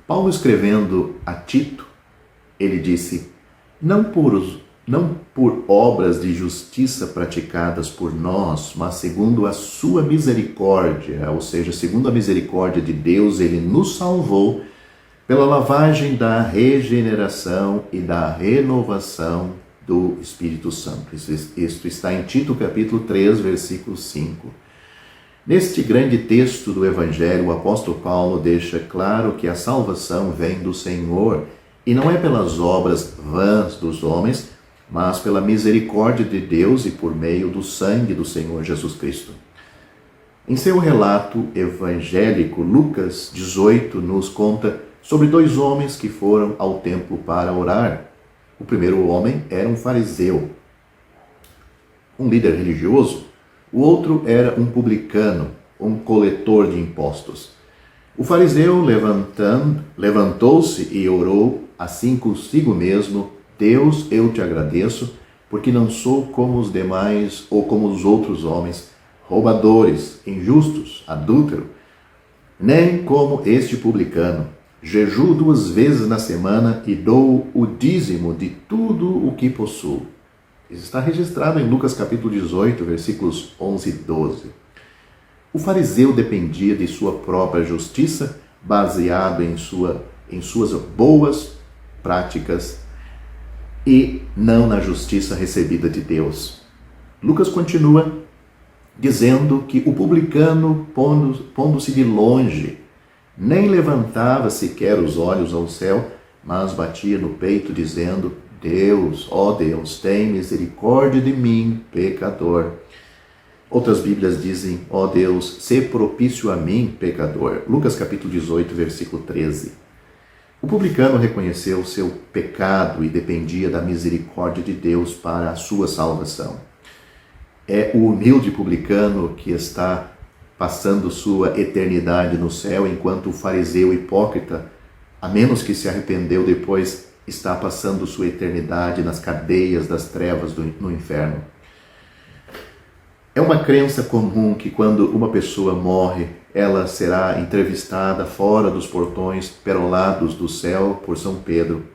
Paulo, escrevendo a Tito, ele disse: não por obras de justiça praticadas por nós, mas segundo a sua misericórdia, ou seja, segundo a misericórdia de Deus, ele nos salvou pela lavagem da regeneração e da renovação do Espírito Santo. Isto está em Tito capítulo 3, versículo 5. Neste grande texto do Evangelho, o apóstolo Paulo deixa claro que a salvação vem do Senhor e não é pelas obras vãs dos homens, mas pela misericórdia de Deus e por meio do sangue do Senhor Jesus Cristo. Em seu relato evangélico, Lucas 18 nos conta sobre dois homens que foram ao templo para orar. O primeiro homem era um fariseu, um líder religioso. O outro era um publicano, um coletor de impostos. O fariseu, levantou-se e orou assim consigo mesmo: Deus, eu te agradeço, porque não sou como os demais ou como os outros homens, roubadores, injustos, adúlteros, nem como este publicano. Jejuo 2 vezes na semana e dou o dízimo de tudo o que possuo. Isso está registrado em Lucas capítulo 18, versículos 11 e 12. O fariseu dependia de sua própria justiça, baseado em suas boas práticas e não na justiça recebida de Deus. Lucas continua dizendo que o publicano, pondo-se de longe, nem levantava sequer os olhos ao céu, mas batia no peito, dizendo: Deus, ó Deus, tem misericórdia de mim, pecador. Outras Bíblias dizem: ó Deus, sê propício a mim, pecador. Lucas capítulo 18, versículo 13. O publicano reconheceu o seu pecado e dependia da misericórdia de Deus para a sua salvação. É o humilde publicano que está passando sua eternidade no céu, enquanto o fariseu hipócrita, a menos que se arrependeu depois, está passando sua eternidade nas cadeias das trevas no inferno. É uma crença comum que quando uma pessoa morre, ela será entrevistada fora dos portões perolados do céu por São Pedro.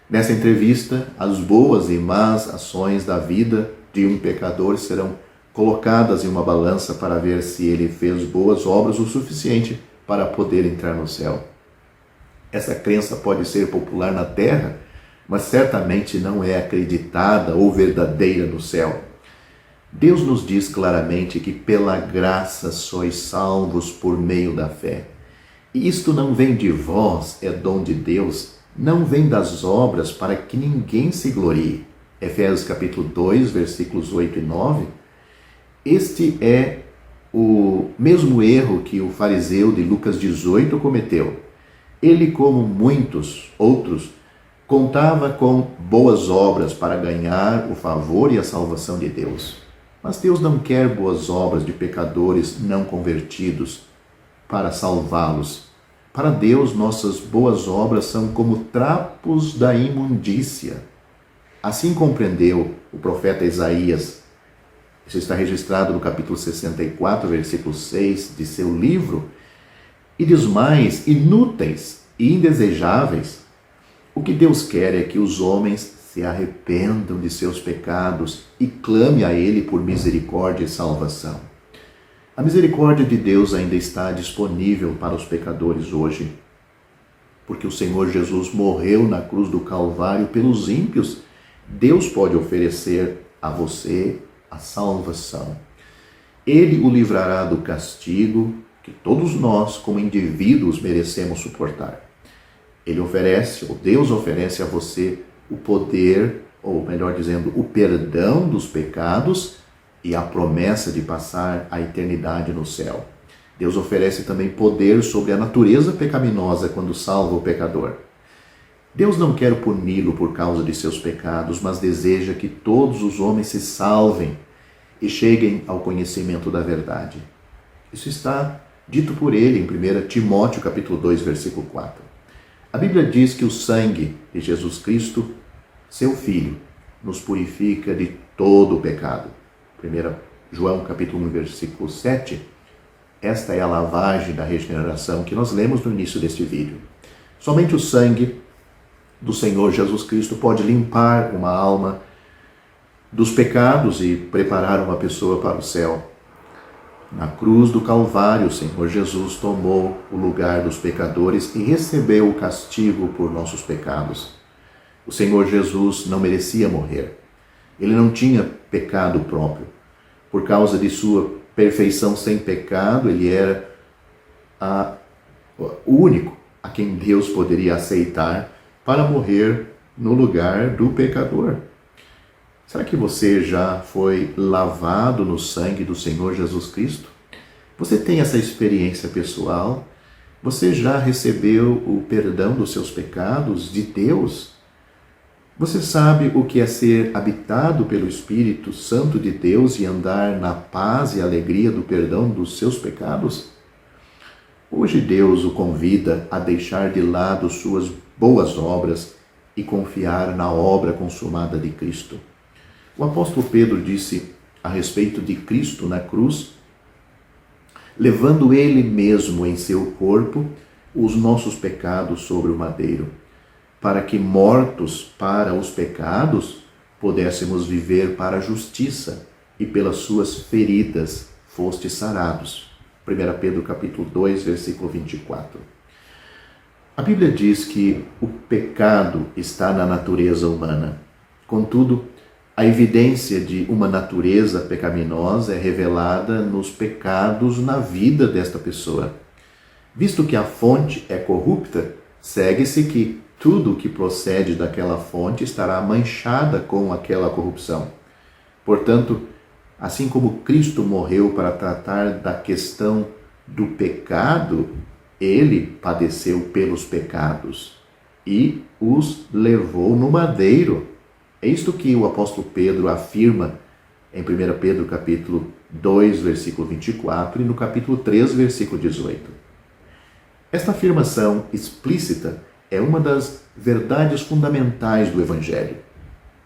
Nessa entrevista, as boas e más ações da vida de um pecador serão colocadas em uma balança para ver se ele fez boas obras o suficiente para poder entrar no céu. Essa crença pode ser popular na terra, mas certamente não é acreditada ou verdadeira no céu. Deus nos diz claramente que pela graça sois salvos por meio da fé. E isto não vem de vós, é dom de Deus, não vem das obras para que ninguém se glorie. Efésios capítulo 2, versículos 8 e 9. Este é o mesmo erro que o fariseu de Lucas 18 cometeu. Ele, como muitos outros, contava com boas obras para ganhar o favor e a salvação de Deus. Mas Deus não quer boas obras de pecadores não convertidos para salvá-los. Para Deus, nossas boas obras são como trapos da imundícia. Assim compreendeu o profeta Isaías. Isso está registrado no capítulo 64, versículo 6 de seu livro. E diz mais: inúteis e indesejáveis. O que Deus quer é que os homens se arrependam de seus pecados e clame a Ele por misericórdia e salvação. A misericórdia de Deus ainda está disponível para os pecadores hoje, porque o Senhor Jesus morreu na cruz do Calvário pelos ímpios. Deus pode oferecer a você a salvação. Ele o livrará do castigo que todos nós, como indivíduos, merecemos suportar. Deus oferece a você o poder, ou melhor dizendo, o perdão dos pecados e a promessa de passar a eternidade no céu. Deus oferece também poder sobre a natureza pecaminosa quando salva o pecador. Deus não quer puni-lo por causa de seus pecados, mas deseja que todos os homens se salvem e cheguem ao conhecimento da verdade. Isso está dito por ele em 1 Timóteo capítulo 2, versículo 4. A Bíblia diz que o sangue de Jesus Cristo, seu Filho, nos purifica de todo o pecado. 1 João capítulo 1, versículo 7, esta é a lavagem da regeneração que nós lemos no início deste vídeo. Somente o sangue do Senhor Jesus Cristo pode limpar uma alma dos pecados e preparar uma pessoa para o céu. Na cruz do Calvário, o Senhor Jesus tomou o lugar dos pecadores e recebeu o castigo por nossos pecados. O Senhor Jesus não merecia morrer. Ele não tinha pecado próprio. Por causa de sua perfeição sem pecado, ele era o único a quem Deus poderia aceitar para morrer no lugar do pecador. Será que você já foi lavado no sangue do Senhor Jesus Cristo? Você tem essa experiência pessoal? Você já recebeu o perdão dos seus pecados de Deus? Você sabe o que é ser habitado pelo Espírito Santo de Deus e andar na paz e alegria do perdão dos seus pecados? Hoje Deus o convida a deixar de lado suas boas obras e confiar na obra consumada de Cristo. O apóstolo Pedro disse a respeito de Cristo na cruz, levando ele mesmo em seu corpo os nossos pecados sobre o madeiro, para que, mortos para os pecados, pudéssemos viver para a justiça, e pelas suas feridas fostes sarados. 1 Pedro capítulo 2, versículo 24. A Bíblia diz que o pecado está na natureza humana. Contudo, a evidência de uma natureza pecaminosa é revelada nos pecados na vida desta pessoa. Visto que a fonte é corrupta, segue-se que tudo que procede daquela fonte estará manchada com aquela corrupção. Portanto, assim como Cristo morreu para tratar da questão do pecado, ele padeceu pelos pecados e os levou no madeiro. É isto que o apóstolo Pedro afirma em 1 Pedro capítulo 2, versículo 24 e no capítulo 3, versículo 18. Esta afirmação explícita é uma das verdades fundamentais do Evangelho.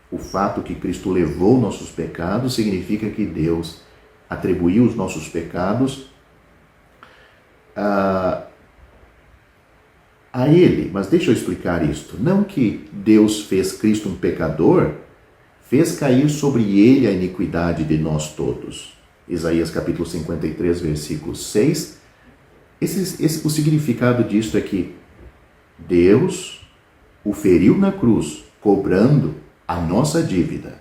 O fato que Cristo levou nossos pecados significa que Deus atribuiu os nossos pecados a Ele. Mas deixa eu explicar isto. Não que Deus fez Cristo um pecador, fez cair sobre Ele a iniquidade de nós todos. Isaías capítulo 53, versículo 6. O significado disto é que Deus o feriu na cruz, cobrando a nossa dívida.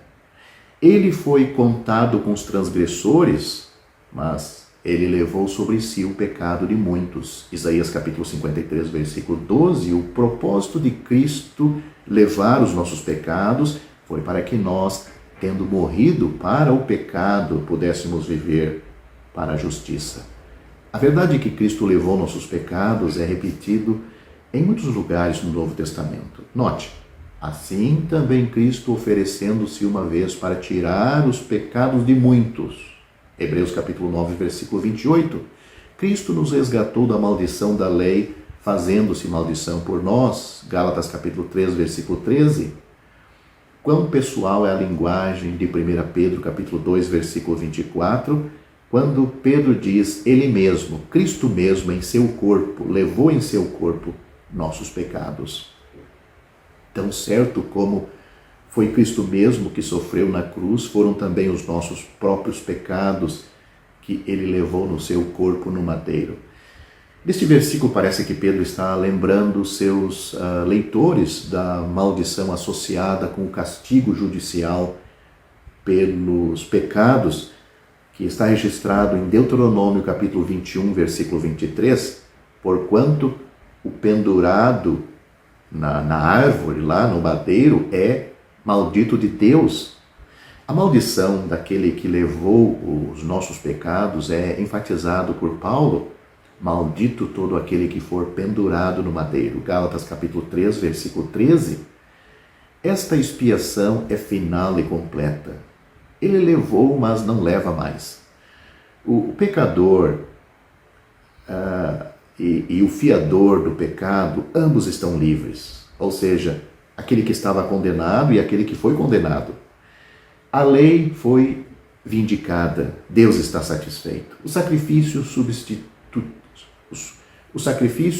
Ele foi contado com os transgressores, mas ele levou sobre si o pecado de muitos. Isaías capítulo 53, versículo 12. O propósito de Cristo levar os nossos pecados foi para que nós, tendo morrido para o pecado, pudéssemos viver para a justiça. A verdade é que Cristo levou nossos pecados é repetido em muitos lugares no Novo Testamento. Note, assim também Cristo oferecendo-se uma vez para tirar os pecados de muitos. Hebreus capítulo 9, versículo 28. Cristo nos resgatou da maldição da lei, fazendo-se maldição por nós. Gálatas capítulo 3, versículo 13. Quão pessoal é a linguagem de 1 Pedro capítulo 2, versículo 24, quando Pedro diz, ele mesmo, Cristo mesmo em seu corpo, levou em seu corpo nossos pecados. Tão certo como foi Cristo mesmo que sofreu na cruz, foram também os nossos próprios pecados que ele levou no seu corpo no madeiro. Neste versículo parece que Pedro está lembrando seus leitores da maldição associada com o castigo judicial pelos pecados, que está registrado em Deuteronômio capítulo 21, versículo 23, porquanto o pendurado na árvore, lá no madeiro, é maldito de Deus. A maldição daquele que levou os nossos pecados é enfatizado por Paulo. Maldito todo aquele que for pendurado no madeiro. Gálatas capítulo 3, versículo 13. Esta expiação é final e completa. Ele levou, mas não leva mais. O pecador e o fiador do pecado, ambos estão livres. Ou seja, aquele que estava condenado e aquele que foi condenado. A lei foi vindicada, Deus está satisfeito. O sacrifício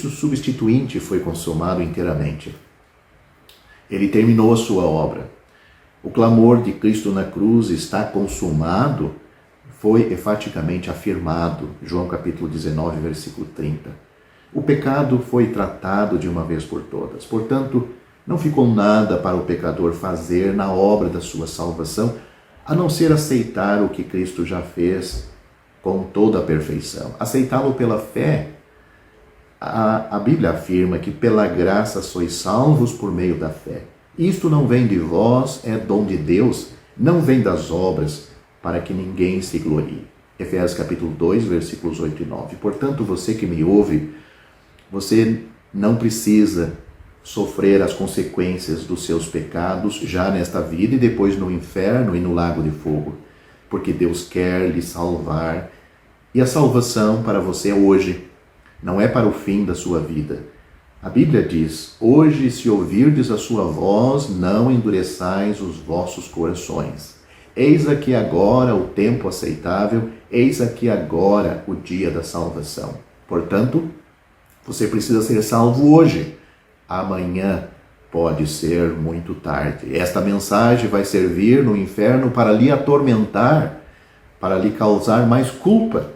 substituinte foi consumado inteiramente. Ele terminou a sua obra. O clamor de Cristo na cruz está consumado, foi enfaticamente afirmado. João capítulo 19, versículo 30. O pecado foi tratado de uma vez por todas. Portanto, não ficou nada para o pecador fazer na obra da sua salvação, a não ser aceitar o que Cristo já fez com toda a perfeição. Aceitá-lo pela fé. A Bíblia afirma que pela graça sois salvos por meio da fé. Isto não vem de vós, é dom de Deus, não vem das obras, para que ninguém se glorie. Efésios capítulo 2, versículos 8 e 9. Portanto, você que me ouve, você não precisa sofrer as consequências dos seus pecados já nesta vida e depois no inferno e no lago de fogo, porque Deus quer lhe salvar. E a salvação para você é hoje, não é para o fim da sua vida. A Bíblia diz: hoje, se ouvirdes a sua voz, não endureçais os vossos corações. Eis aqui agora o tempo aceitável, eis aqui agora o dia da salvação. Portanto, você precisa ser salvo hoje. Amanhã pode ser muito tarde. Esta mensagem vai servir no inferno para lhe atormentar, para lhe causar mais culpa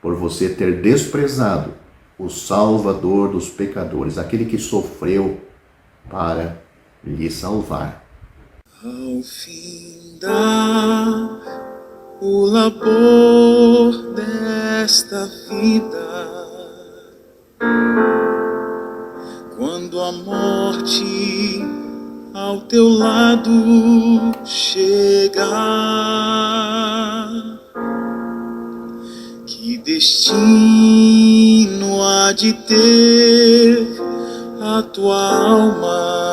por você ter desprezado o Salvador dos pecadores, aquele que sofreu para lhe salvar. Ao findar o labor desta vida, quando a morte ao teu lado chegar, que destino há de ter a tua alma?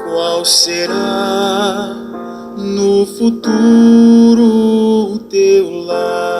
Qual será no futuro o teu lar?